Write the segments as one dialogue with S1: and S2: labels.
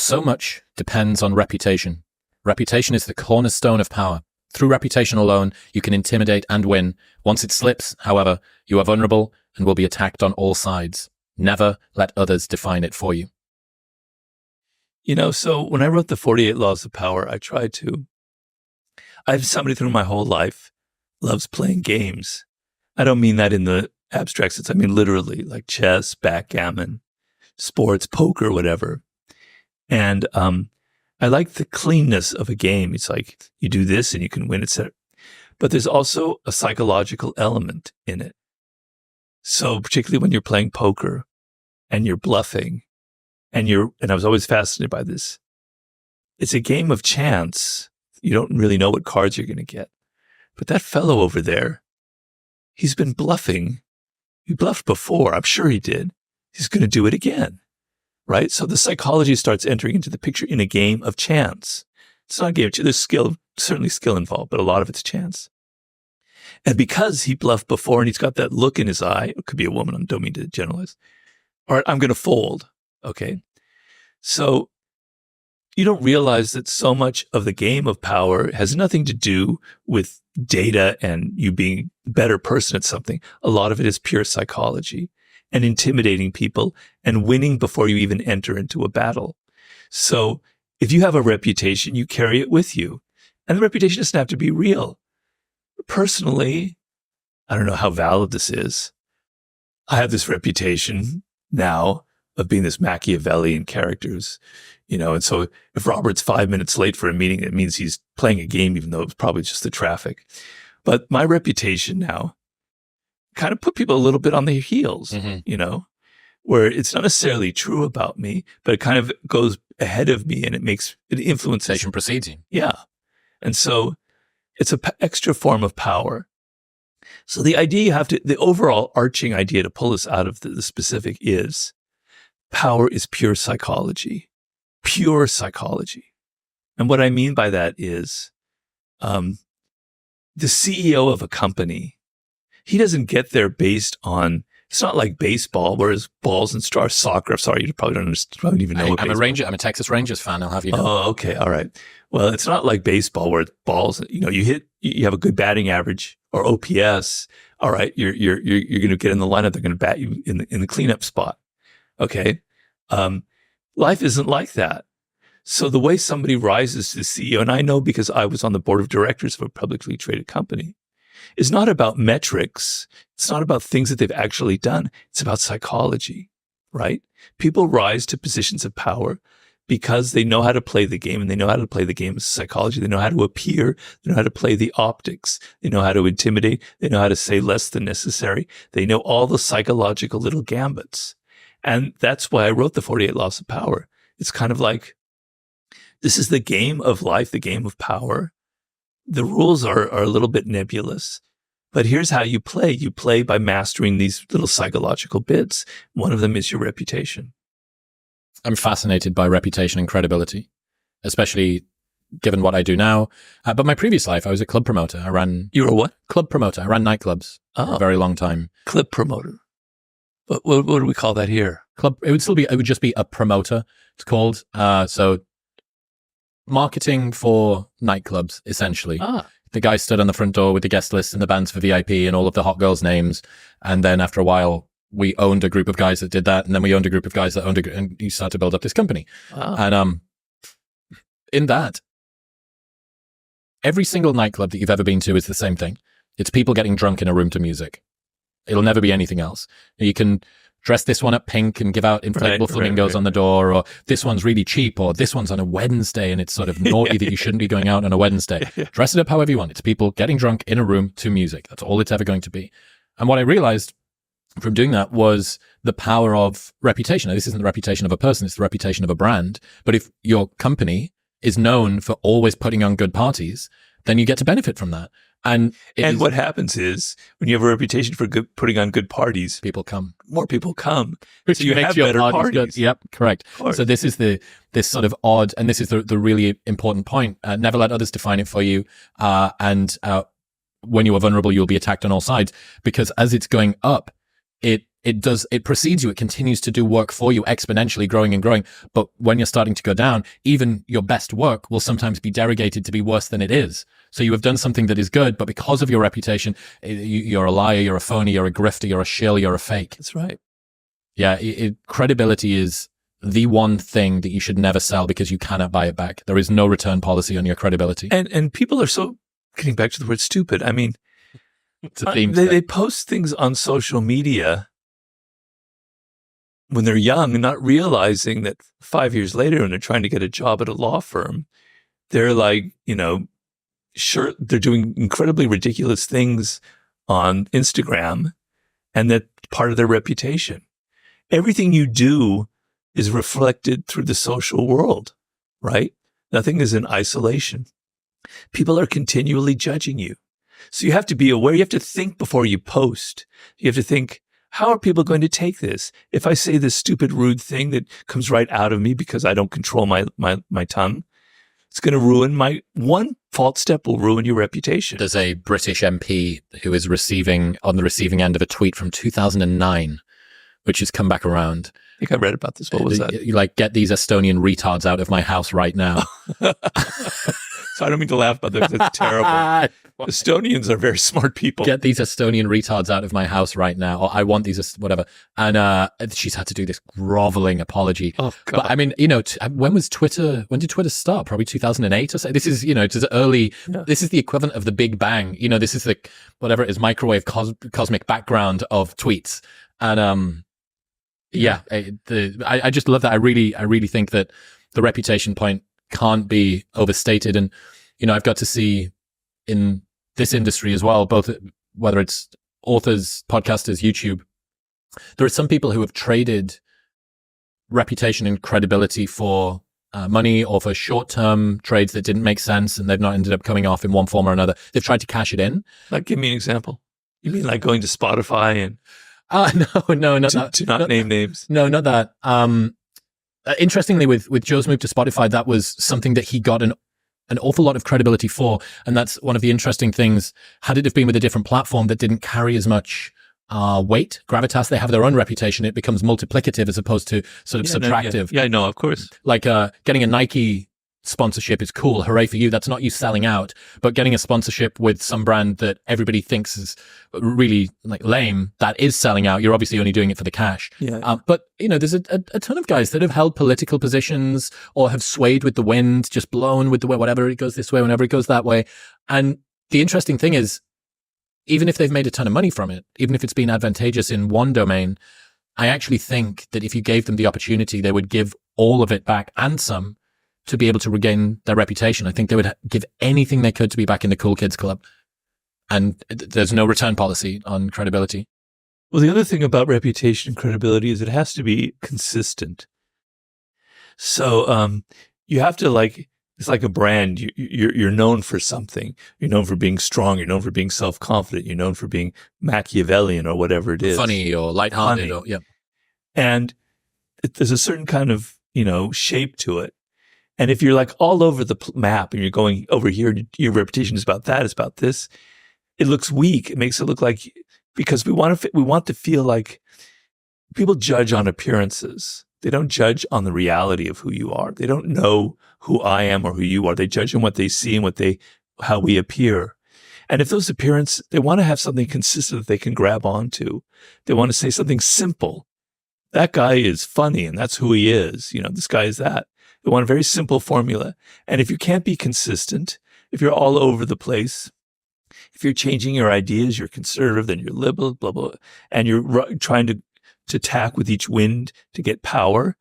S1: So much depends on reputation. Reputation is the cornerstone of power. Through reputation alone, you can intimidate and win. Once it slips, however, you are vulnerable and will be attacked on all sides. Never let others define it for you.
S2: So when I wrote the 48 Laws of Power, I have somebody through my whole life loves playing games. I don't mean that in the abstract sense. I mean literally, like chess, backgammon, sports, poker, whatever. And I like the cleanness of a game. It's like you do this and you can win, etc. But there's also a psychological element in it. So particularly when you're playing poker and you're bluffing and I was always fascinated by this. It's a game of chance. You don't really know what cards you're going to get. But that fellow over there, he's been bluffing. He bluffed before. I'm sure he did. He's going to do it again. Right? So the psychology starts entering into the picture in a game of chance. It's not a game. There's certainly skill involved, but a lot of it's chance. And because he bluffed before and he's got that look in his eye, it could be a woman, I don't mean to generalize. All right, I'm going to fold. Okay. So you don't realize that so much of the game of power has nothing to do with data and you being a better person at something. A lot of it is pure psychology and intimidating people and winning before you even enter into a battle. So if you have a reputation, you carry it with you. And the reputation doesn't have to be real. Personally, I don't know how valid this is. I have this reputation now of being this Machiavellian characters, and so if Robert's 5 minutes late for a meeting, it means he's playing a game, even though it's probably just the traffic. But my reputation now kind of put people a little bit on their heels, where it's not necessarily true about me, but it kind of goes ahead of me and it influences.
S1: Precedes you.
S2: Yeah. And so it's an extra form of power. So the idea the overall arching idea to pull us out of the specific is power is pure psychology. Pure psychology. And what I mean by that is the CEO of a company, he doesn't get there based on, it's not like baseball, whereas balls and stars, soccer, I'm sorry, you probably don't even know.
S1: I'm a Texas Rangers fan, I'll have you know.
S2: Oh, okay, all right. Well, it's not like baseball where balls, you have a good batting average or OPS. All right, you're going to get in the lineup. They're going to bat you in the cleanup spot. Okay. Life isn't like that. So the way somebody rises to CEO, and I know because I was on the board of directors of a publicly traded company, is not about metrics. It's not about things that they've actually done. It's about psychology, right? People rise to positions of power because they know how to play the game, and they know how to play the game of psychology. They know how to appear. They know how to play the optics. They know how to intimidate. They know how to say less than necessary. They know all the psychological little gambits. And that's why I wrote the 48 Laws of Power. It's kind of like, this is the game of life, the game of power. The rules are a little bit nebulous, but here's how you play. You play by mastering these little psychological bits. One of them is your reputation.
S1: I'm fascinated by reputation and credibility, especially given what I do now. But my previous life, I was a club promoter.
S2: You were a what?
S1: Club promoter. I ran nightclubs for a very long time.
S2: Club promoter. What do we call that here?
S1: Club. It would just be a promoter. It's called. So marketing for nightclubs, essentially. The guy stood on the front door with the guest list and the bands for VIP and all of the hot girls' names. And then after a while, we owned a group of guys that did that. And then we owned a group of guys that owned and you started to build up this company. And in that, every single nightclub that you've ever been to is the same thing. It's people getting drunk in a room to music. It'll never be anything else. You can dress this one up pink and give out inflatable flamingos on the door, or this one's really cheap, or this one's on a Wednesday and it's sort of naughty that you shouldn't be going out on a Wednesday. Dress it up however you want. It's people getting drunk in a room to music. That's all it's ever going to be. And what I realized from doing that was the power of reputation. Now, this isn't the reputation of a person, it's the reputation of a brand. But if your company is known for always putting on good parties, then you get to benefit from that. And
S2: what happens is when you have a reputation for putting on good parties, more people come.
S1: Which
S2: so you
S1: makes
S2: have
S1: your
S2: better parties.
S1: Good. Yep, correct. So this is this sort of odd, and this is the really important point. Never let others define it for you. And when you are vulnerable, you'll be attacked on all sides, because as it's going up, it it precedes you. It continues to do work for you exponentially, growing and growing. But when you're starting to go down, even your best work will sometimes be derogated to be worse than it is. So you have done something that is good, but because of your reputation, you're a liar, you're a phony, you're a grifter, you're a shill, you're a fake.
S2: That's right.
S1: Yeah. Credibility is the one thing that you should never sell because you cannot buy it back. There is no return policy on your credibility.
S2: And people are so, getting back to the word stupid. I mean,
S1: It's a theme
S2: they post things on social media when they're young and not realizing that 5 years later, when they're trying to get a job at a law firm, they're like, sure, they're doing incredibly ridiculous things on Instagram, and that's part of their reputation. Everything you do is reflected through the social world, right? Nothing is in isolation. People are continually judging you. So you have to be aware. You have to think before you post. You have to think, how are people going to take this? If I say this stupid, rude thing that comes right out of me because I don't control my tongue, it's going to ruin one false step will ruin your reputation.
S1: There's a British MP who is on the receiving end of a tweet from 2009, which has come back around.
S2: I think I read about this. What was that?
S1: You get these Estonian retards out of my house right now.
S2: So I don't mean to laugh about this. It's terrible. Estonians are very smart people.
S1: Get these Estonian retards out of my house right now. Or I want these, whatever. And she's had to do this groveling apology.
S2: Oh, God.
S1: But I mean, when did Twitter start? Probably 2008 or so. This is, it's early. Yeah. This is the equivalent of the Big Bang. This is whatever it is, microwave cosmic background of tweets. And I just love that. I really think that the reputation point can't be overstated. And, I've got to see in this industry as well, both whether it's authors, podcasters, YouTube, there are some people who have traded reputation and credibility for money or for short-term trades that didn't make sense and they've not ended up coming off in one form or another. They've tried to cash it in.
S2: Like, give me an example. You mean like going to Spotify and...
S1: No, not that.
S2: To not name names.
S1: No, not that. Interestingly, with Joe's move to Spotify, that was something that he got an awful lot of credibility for. And that's one of the interesting things. Had it have been with a different platform that didn't carry as much weight, gravitas, they have their own reputation. It becomes multiplicative as opposed to sort of subtractive.
S2: Yeah, I know, of course.
S1: Like getting a Nike sponsorship is cool. Hooray for you. That's not you selling out. But getting a sponsorship with some brand that everybody thinks is really lame, that is selling out. You're obviously only doing it for the cash.
S2: Yeah.
S1: But there's a ton of guys that have held political positions or have swayed with the wind, just blown with the way, whatever it goes this way, whenever it goes that way. And the interesting thing is, even if they've made a ton of money from it, even if it's been advantageous in one domain, I actually think that if you gave them the opportunity, they would give all of it back and some to be able to regain their reputation. I think they would give anything they could to be back in the cool kids club. And there's no return policy on credibility.
S2: Well, the other thing about reputation and credibility is it has to be consistent. So you have to it's like a brand. You're known for something. You're known for being strong. You're known for being self-confident. You're known for being Machiavellian or whatever it is.
S1: Funny or lighthearted. Yeah.
S2: And there's a certain kind of, shape to it. And if you're all over the map and you're going over here, your reputation is about that, it's about this, it looks weak. It makes it look like, because we want to feel like people judge on appearances. They don't judge on the reality of who you are. They don't know who I am or who you are. They judge on what they see and how we appear. And if those appearances, they want to have something consistent that they can grab onto. They want to say something simple. That guy is funny and that's who he is. This guy is that. They want a very simple formula. And if you can't be consistent, if you're all over the place, if you're changing your ideas, you're conservative, then you're liberal, blah, blah, and you're trying to tack with each wind to get power,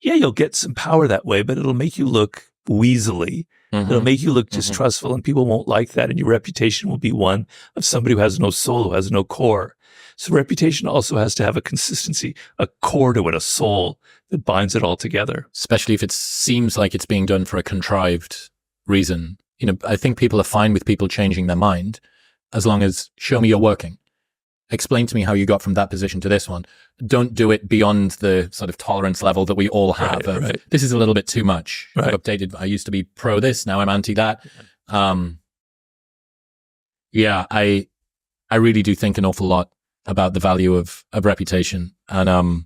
S2: yeah, you'll get some power that way, but it'll make you look weaselly. Mm-hmm. It'll make you look distrustful, and people won't like that. And your reputation will be one of somebody who has no soul, who has no core. So reputation also has to have a consistency, a core to it, a soul that binds it all together.
S1: Especially if it seems like it's being done for a contrived reason. I think people are fine with people changing their mind as long as show me you're working. Explain to me how you got from that position to this one. Don't do it beyond the sort of tolerance level that we all have.
S2: Right.
S1: This is a little bit too much.
S2: Right.
S1: I've updated. I used to be pro this. Now I'm anti that. I really do think an awful lot about the value of reputation. And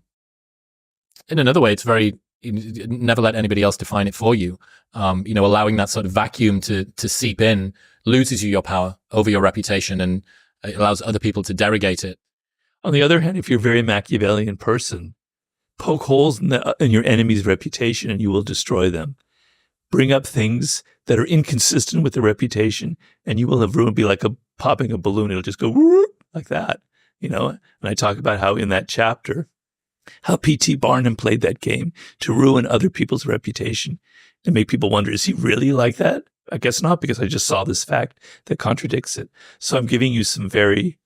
S1: in another way, it's very, never let anybody else define it for you. Allowing that sort of vacuum to seep in loses you your power over your reputation, and it allows other people to derogate it.
S2: On the other hand, if you're a very Machiavellian person, poke holes in your enemy's reputation and you will destroy them. Bring up things that are inconsistent with the reputation and you will have ruined, be like popping a balloon. It'll just go whoop, like that, And I talk about how in that chapter, how P.T. Barnum played that game to ruin other people's reputation and make people wonder, is he really like that? I guess not, because I just saw this fact that contradicts it. So I'm giving you some very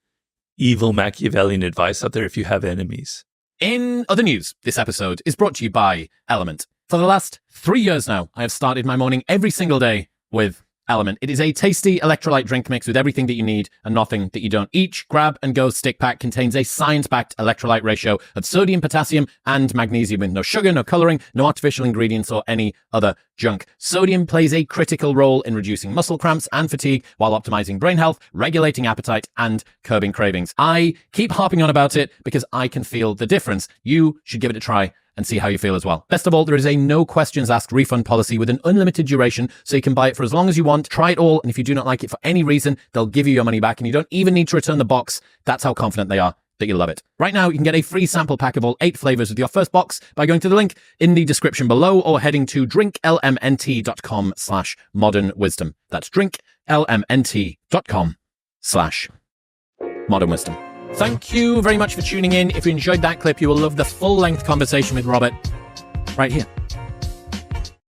S2: evil Machiavellian advice out there if you have enemies.
S1: In other news, this episode is brought to you by Element. For the last 3 years now, I have started my morning every single day with Element. It is a tasty electrolyte drink mix with everything that you need and nothing that you don't. Each grab and go stick pack contains a science-backed electrolyte ratio of sodium, potassium, and magnesium with no sugar, no coloring, no artificial ingredients, or any other junk. Sodium plays a critical role in reducing muscle cramps and fatigue while optimizing brain health, regulating appetite, and curbing cravings. I keep harping on about it because I can feel the difference. You should give it a try and see how you feel as well. Best of all, there is a no questions asked refund policy with an unlimited duration, so you can buy it for as long as you want. Try it all, and if you do not like it for any reason, they'll give you your money back, and you don't even need to return the box. That's how confident they are that you'll love it. Right now, you can get a free sample pack of all 8 flavors with your first box by going to the link in the description below or heading to drinklmnt.com/modernwisdom. That's drinklmnt.com/modernwisdom. Thank you very much for tuning in. If you enjoyed that clip, you will love the full-length conversation with Robert right here.